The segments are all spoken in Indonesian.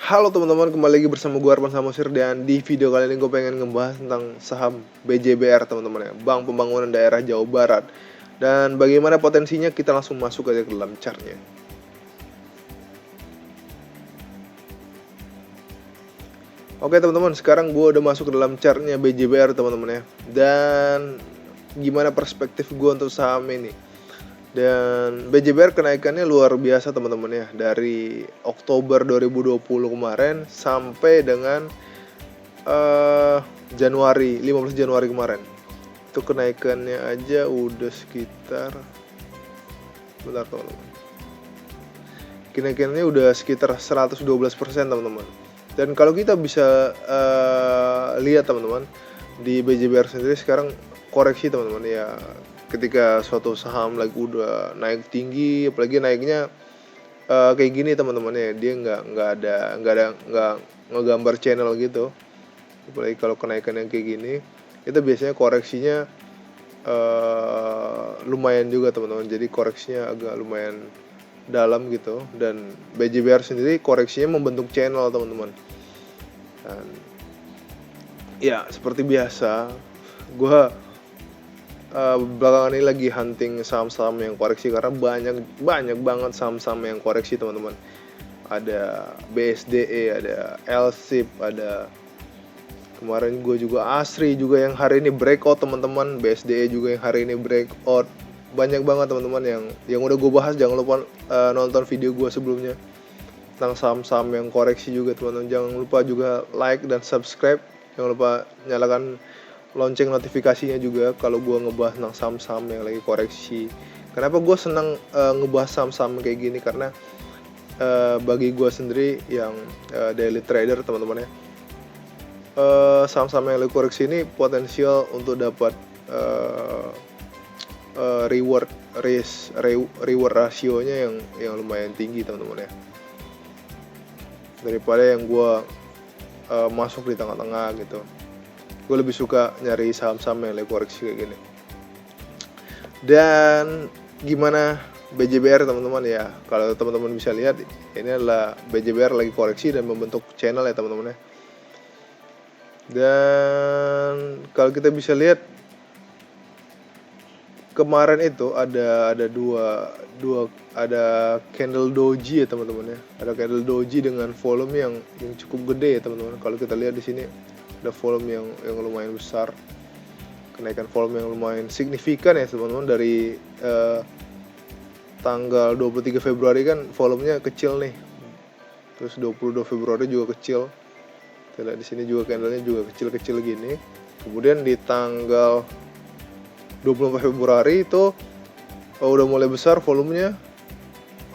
Halo teman-teman, kembali lagi bersama gue Arman Samosir. Dan di video kali ini gue pengen ngebahas tentang saham BJBR teman-teman ya, Bank Pembangunan Daerah Jawa Barat. Dan bagaimana potensinya, kita langsung masuk aja ke dalam chartnya. Oke teman-teman, sekarang gue udah masuk ke dalam chartnya BJBR teman-teman ya. Dan gimana perspektif gue untuk saham ini. Dan BJBR kenaikannya luar biasa teman-teman ya, dari Oktober 2020 kemarin sampai dengan Januari, 15 Januari kemarin. Itu kenaikannya aja udah sekitar, bentar teman-teman, kenaikannya udah sekitar 112% teman-teman. Dan kalau kita bisa lihat teman-teman, di BJBR sendiri sekarang koreksi teman-teman ya. Ketika suatu saham lagi udah naik tinggi, apalagi naiknya kayak gini teman-teman ya, dia nggak ngegambar channel gitu. Apalagi kalau kenaikan yang kayak gini, itu biasanya koreksinya lumayan juga teman-teman. Jadi koreksinya agak lumayan dalam gitu. Dan BJBR sendiri koreksinya membentuk channel teman-teman. Dan ya seperti biasa, gue belakangan ini lagi hunting saham-saham yang koreksi, karena banyak banget saham-saham yang koreksi teman-teman. Ada BSDE, ada LSIP, ada kemarin gue juga Asri juga yang hari ini breakout teman-teman. BSDE juga yang hari ini breakout. Banyak banget teman-teman yang udah gue bahas. Jangan lupa nonton video gue sebelumnya tentang saham-saham yang koreksi juga teman-teman. Jangan lupa juga like dan subscribe. Jangan lupa nyalakan lonceng notifikasinya juga kalau gue ngebahas tentang saham-saham yang lagi koreksi. Kenapa gue senang ngebahas saham-saham kayak gini? Karena bagi gue sendiri yang daily trader teman-teman ya, saham-saham yang lagi koreksi ini potensial untuk dapat reward rasionya yang lumayan tinggi teman-teman ya, daripada yang gue masuk di tengah-tengah gitu. Gue lebih suka nyari saham-saham yang lagi koreksi kayak gini. Dan gimana BJBR teman-teman ya, kalau teman-teman bisa lihat, ini adalah BJBR lagi koreksi dan membentuk channel ya teman-teman ya. Dan kalau kita bisa lihat, kemarin itu ada candle doji ya teman-teman ya. Ada candle doji dengan volume yang cukup gede ya teman-teman. Kalau kita lihat di sini ada volume yang lumayan besar, kenaikan volume yang lumayan signifikan ya teman-teman. Dari tanggal 23 Februari kan volumenya kecil nih, terus 22 Februari juga kecil. Kita lihat di sini juga candlenya juga kecil-kecil gini. Kemudian di tanggal 24 Februari itu udah mulai besar volumenya,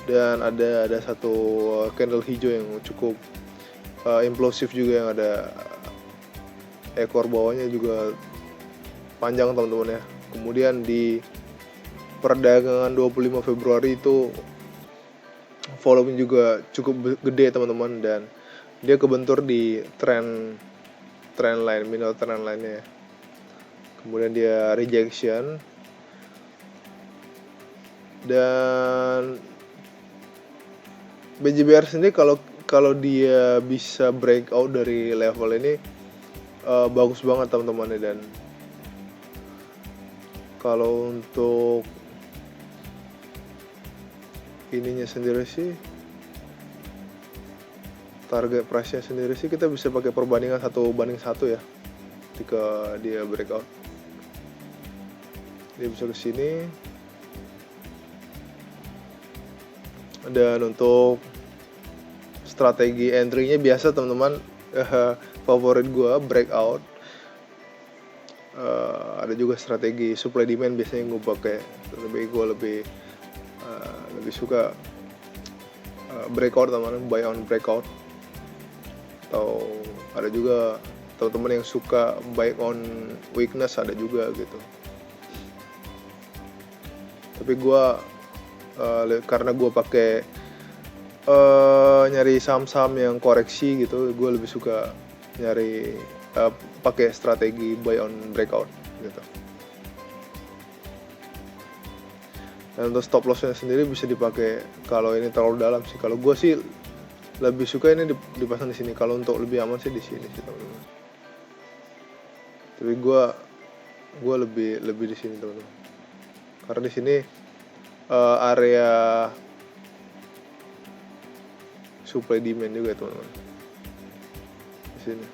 dan ada satu candle hijau yang cukup implosif juga, yang ada ekor bawahnya juga panjang teman-teman ya. Kemudian di perdagangan 25 Februari itu volume juga cukup gede teman-teman, dan dia kebentur di trend line, middle trend line-nya ya. Kemudian dia rejection, dan BJBR sendiri kalau dia bisa breakout dari level ini bagus banget teman-teman ya. Dan kalau untuk ininya sendiri sih, target price-nya sendiri sih kita bisa pakai perbandingan 1:1 ya. Ketika dia breakout, dia bisa ke sini. Dan untuk strategi entry-nya biasa teman-teman, favorit gue breakout. Ada juga strategi supply demand biasanya gue pakai. Gue lebih suka breakout teman-teman, buy on breakout. Atau ada juga teman-teman yang suka buy on weakness, ada juga gitu. Tapi gue karena gue pakai nyari saham-saham yang koreksi gitu, gue lebih suka nyari pakai strategi buy on breakout gitu. Dan untuk stop lossnya sendiri bisa dipakai kalau ini terlalu dalam sih. Kalau gue sih lebih suka ini dipasang di sini. Kalau untuk lebih aman sih di sini sih teman-teman. Tapi gue lebih di sini teman-teman. Karena di sini area supply demand juga teman-teman. Di sini.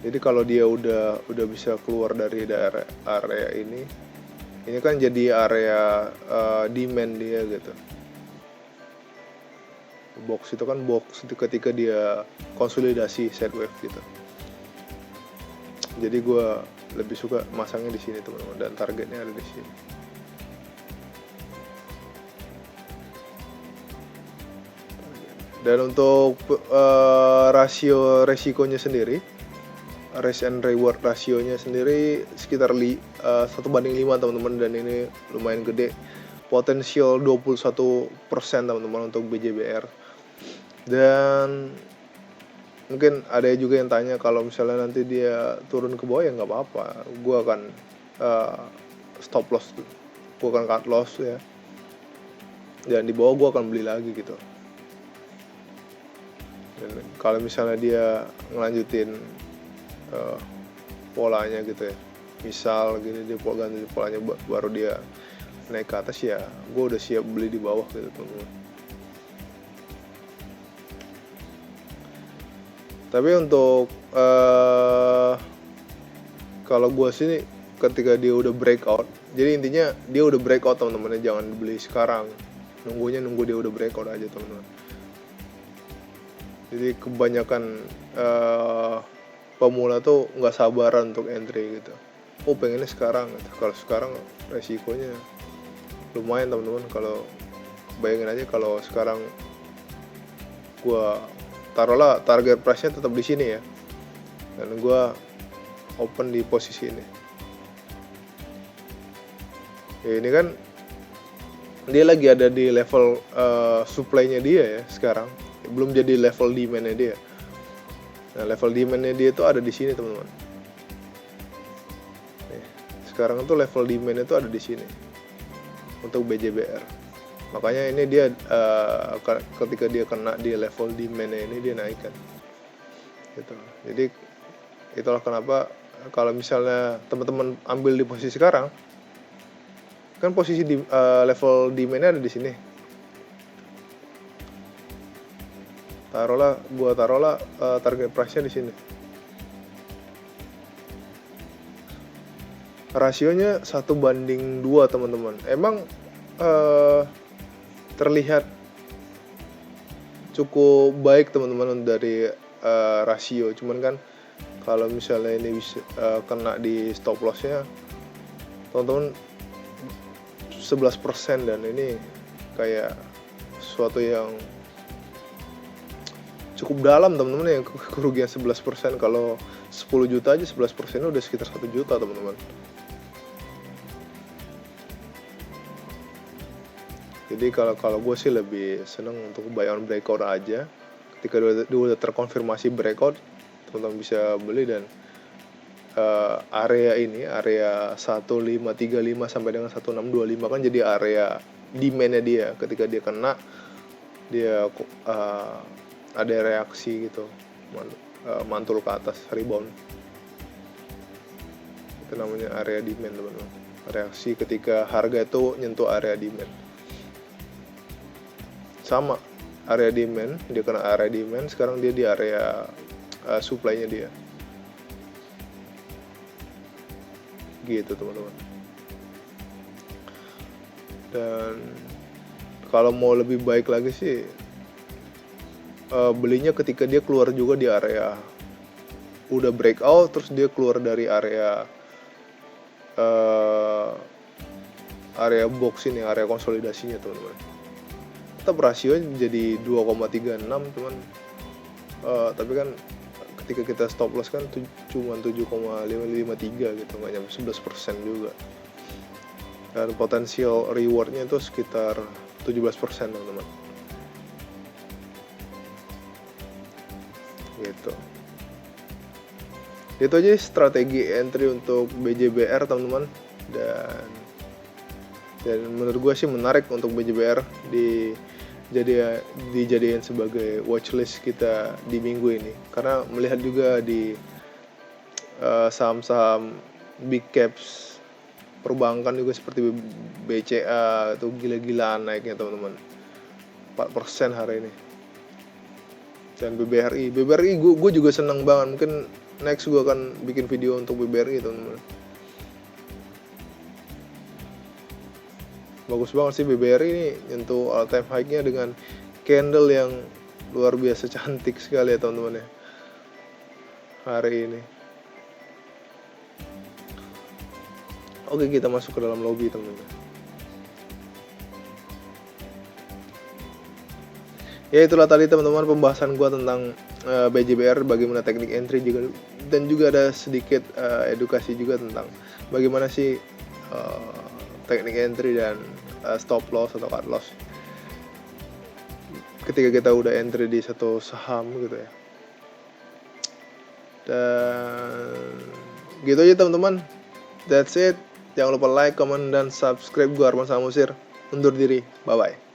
Jadi kalau dia udah bisa keluar dari daerah area ini kan jadi area demand dia gitu. Box itu kan box itu ketika dia konsolidasi sidewave gitu. Jadi gue lebih suka masangnya di sini teman-teman, dan targetnya ada di sini. Dan untuk rasio resikonya sendiri, risk and reward rasionya sendiri sekitar 1:5 teman-teman, dan ini lumayan gede, potensial 21% teman-teman untuk BJBR. Dan mungkin ada juga yang tanya kalau misalnya nanti dia turun ke bawah ya nggak apa-apa, gue akan stop loss, gue akan cut loss ya, dan di bawah gue akan beli lagi gitu. Dan kalau misalnya dia ngelanjutin polanya gitu ya, misal gini dia ganti polanya baru dia naik ke atas, ya gue udah siap beli di bawah gitu teman-teman. Tapi untuk kalau gue sini ketika dia udah breakout, jadi intinya dia udah breakout teman-teman, jangan beli sekarang, nunggu dia udah breakout aja teman-teman. Jadi kebanyakan pemula tuh nggak sabaran untuk entry gitu. Oh pengennya sekarang gitu. Kalau sekarang resikonya lumayan teman-teman. Kalau bayangin aja kalau sekarang gua taruhlah target price-nya tetap di sini ya, dan gua open di posisi ini. Ya, ini kan dia lagi ada di level supply-nya dia ya sekarang, belum jadi level demand-nya dia. Nah, level demand-nya dia itu ada di sini teman-teman. Sekarang itu level demand itu ada di sini untuk BJBR. Makanya ini dia ketika dia kena di level demand-nya ini dia naikkan. Gitu. Jadi itulah kenapa kalau misalnya teman-teman ambil di posisi sekarang, kan posisi di level demand-nya ada di sini. Taruhlah target price-nya di sini. Rasionya 1:2 teman-teman. Emang terlihat cukup baik teman-teman dari rasio. Cuman kan kalau misalnya ini bisa kena di stop loss-nya teman-teman 11%, dan ini kayak sesuatu yang cukup dalam teman-teman, yang kerugian 11%. Kalau 10 juta aja 11% udah sekitar 1 juta teman-teman. Jadi kalau gue sih lebih seneng untuk buy on breakout aja. Ketika dia udah terkonfirmasi breakout, teman-teman bisa beli. Dan area ini, area 1535 sampai dengan 1625 kan jadi area demand-nya dia. Ketika dia kena, dia ada reaksi gitu, mantul ke atas, rebound. Itu namanya area demand teman-teman. Reaksi ketika harga itu nyentuh area demand. Sama area demand, dia kena area demand, sekarang dia di area supply-nya dia. Gitu teman-teman. Dan kalau mau lebih baik lagi sih, belinya ketika dia keluar juga di area udah breakout, terus dia keluar dari area box ini, area konsolidasinya teman-teman. Tetap rasio jadi 2,36 teman. Tapi kan ketika kita stop loss kan cuma 7,553 gitu, nggak nyampe 11% juga. Dan potensial rewardnya itu sekitar 17% teman-teman. Gitu. Itu aja strategi entry untuk BJBR teman-teman. Dan Dan menurut gue sih menarik untuk BJBR dijadikan sebagai watchlist kita di minggu ini, karena melihat juga di saham-saham big caps perbankan juga seperti BCA itu gila-gilaan naiknya teman-teman, 4% hari ini. Dan BBRI gue juga seneng banget. Mungkin next gue akan bikin video untuk BBRI teman-teman. Bagus banget sih BBRI ini, nyentuh all time high-nya dengan candle yang luar biasa cantik sekali ya teman-teman ya hari ini. Oke, kita masuk ke dalam lobby teman-teman. Ya itulah tadi teman-teman pembahasan gua tentang BJBR, bagaimana teknik entry juga, dan juga ada sedikit edukasi juga tentang bagaimana sih teknik entry dan stop loss atau cut loss ketika kita udah entry di satu saham gitu ya. Dan gitu aja teman-teman, that's it. Jangan lupa like, comment, dan subscribe. Gua Arman Samusir undur diri, bye bye.